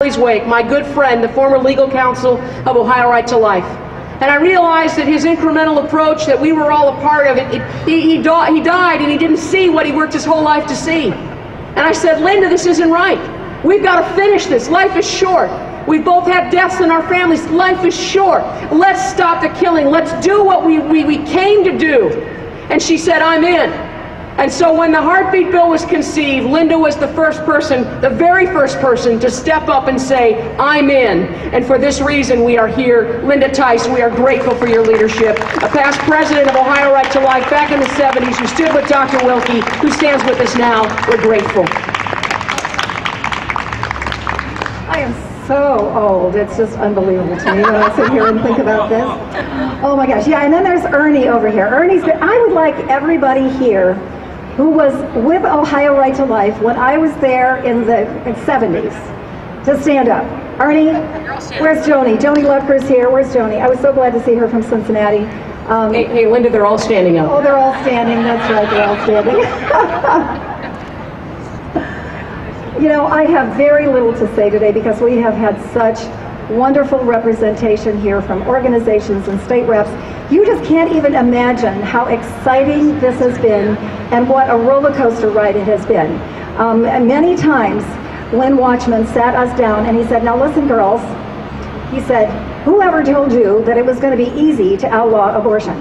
Charlie's wake, my good friend, the former legal counsel of Ohio Right to Life. And I realized that his incremental approach that we were all a part of, he died and he didn't see what he worked his whole life to see. And I said, Linda, this isn't right. We've got to finish this. Life is short. We both have deaths in our families. Life is short. Let's stop the killing. Let's do what we came to do. And she said, I'm in. And so when the heartbeat bill was conceived, Linda was the first person, the very first person to step up and say, I'm in. And for this reason, we are here. Linda Tice, we are grateful for your leadership. A past president of Ohio Right to Life back in the 70s, who stood with Dr. Wilkie, who stands with us now. We're grateful. I am so old. It's just unbelievable to me when I sit here and think about this. Oh my gosh. Yeah, and then there's Ernie over here. I would like everybody here who was with Ohio Right to Life when I was there in the 70s to stand up. Ernie, where's Joni? Joni Lepker's here. Where's Joni? I was so glad to see her from Cincinnati. Hey, Linda, they're all standing up. Oh, they're all standing. That's right, they're all standing. You know, I have very little to say today because we have had such wonderful representation here from organizations and state reps. You just can't even imagine how exciting this has been and what a roller coaster ride it has been. And many times, Lynn Watchman sat us down and he said, now listen girls, he said, whoever told you that it was going to be easy to outlaw abortion?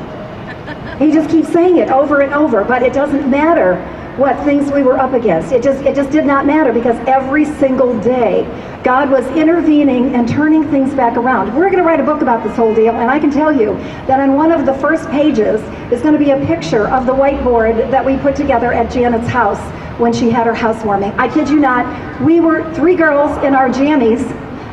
He just keeps saying it over and over, but it doesn't matter what things we were up against. It just did not matter because every single day God was intervening and turning things back around. We're going to write a book about this whole deal, and I can tell you that on one of the first pages is going to be a picture of the whiteboard that we put together at Janet's house when she had her housewarming. I kid you not, we were 3 girls in our jammies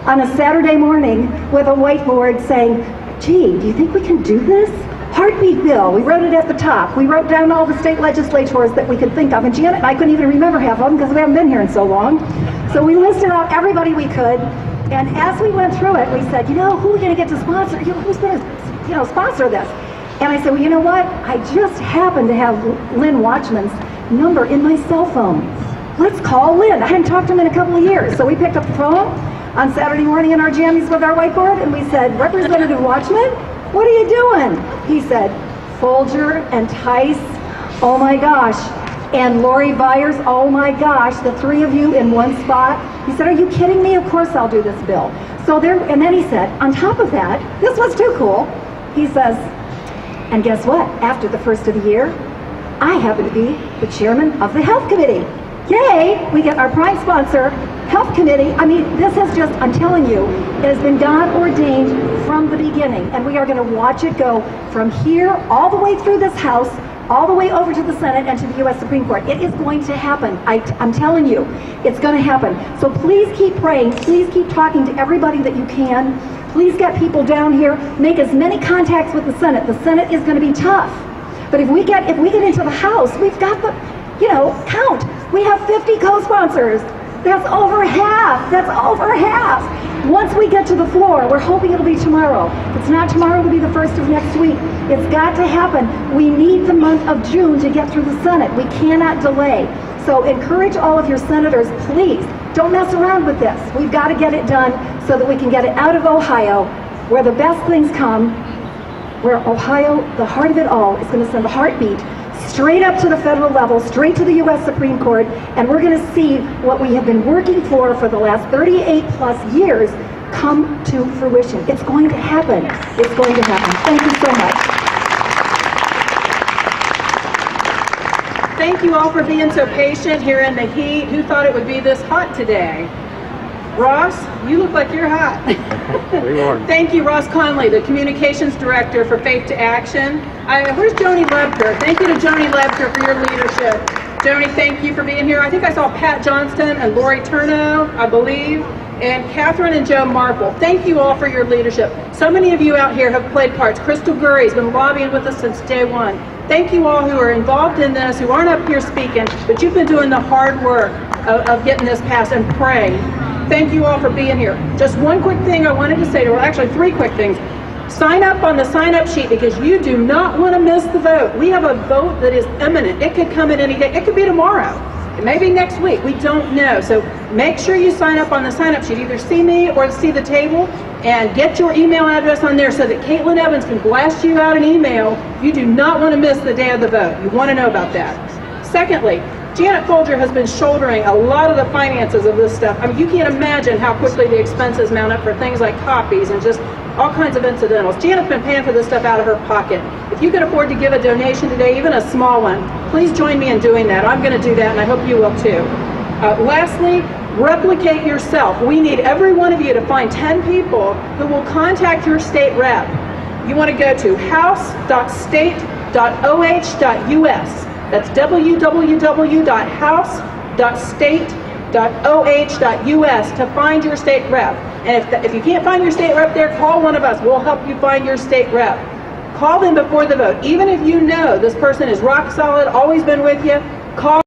on a Saturday morning with a whiteboard saying, gee, do you think we can do this? Heartbeat bill, we wrote it at the top. We wrote down all the state legislators that we could think of. And Janet and I couldn't even remember half of them because we haven't been here in so long. So we listed out everybody we could. And as we went through it, we said, you know, who are we going to get to sponsor? Who's going to, sponsor this? And I said, well, you know what? I just happened to have Lynn Watchman's number in my cell phone. Let's call Lynn. I hadn't talked to him in a couple of years. So we picked up the phone on Saturday morning in our jammies with our whiteboard, and we said, Representative Watchman, what are you doing? He said, Folger and Tice, oh my gosh. And Lori Byers, oh my gosh, the 3 of you in one spot. He said, are you kidding me? Of course I'll do this bill. So there, and then he said, on top of that, this was too cool. He says, and guess what? After the first of the year, I happen to be the chairman of the health committee. Yay, we get our prime sponsor, health committee. I mean, this has just, I'm telling you, it has been God ordained from the beginning. And we are going to watch it go from here all the way through this House, all the way over to the Senate and to the U.S. Supreme Court. It is going to happen. I'm telling you, it's going to happen. So please keep praying. Please keep talking to everybody that you can. Please get people down here. Make as many contacts with the Senate. The Senate is going to be tough. But if we get into the House, we've got the, count. We have 50 co-sponsors. That's over half. That's over half. Once we get to the floor, we're hoping it'll be tomorrow. If it's not tomorrow, it'll be the first of next week. It's got to happen. We need the month of June to get through the Senate. We cannot delay. So encourage all of your senators, please, don't mess around with this. We've got to get it done so that we can get it out of Ohio, where the best things come, where Ohio, the heart of it all, is going to send a heartbeat straight up to the federal level, straight to the U.S. Supreme Court, and we're going to see what we have been working for the last 38 plus years come to fruition. It's going to happen. It's going to happen. Thank you so much. Thank you all for being so patient here in the heat. Who thought it would be this hot today? Ross, you look like you're hot. Thank you, Ross Conley, the Communications Director for Faith to Action. Where's Joni Lebker? Thank you to Joni Lebker for your leadership. Joni, thank you for being here. I think I saw Pat Johnston and Lori Turno, I believe, and Catherine and Joe Marple. Thank you all for your leadership. So many of you out here have played parts. Crystal Gurry's been lobbying with us since day one. Thank you all who are involved in this, who aren't up here speaking, but you've been doing the hard work of getting this passed, and pray. Thank you all for being here. Just one quick thing I wanted to say, well, actually 3 quick things. Sign up on the sign-up sheet because you do not want to miss the vote. We have a vote that is imminent. It could come at any day. It could be tomorrow. Maybe next week, we don't know. So make sure you sign up on the sign-up sheet. Either see me or see the table and get your email address on there so that Caitlin Evans can blast you out an email. You do not want to miss the day of the vote. You want to know about that. Secondly, Janet Folger has been shouldering a lot of the finances of this stuff. I mean, you can't imagine how quickly the expenses mount up for things like copies and just all kinds of incidentals. Janet's been paying for this stuff out of her pocket. If you can afford to give a donation today, even a small one, please join me in doing that. I'm going to do that, and I hope you will too. Lastly, replicate yourself. We need every one of you to find 10 people who will contact your state rep. You want to go to house.state.oh.us. That's www.house.state.oh.us to find your state rep. And if you can't find your state rep there, call one of us. We'll help you find your state rep. Call them before the vote. Even if you know this person is rock solid, always been with you, call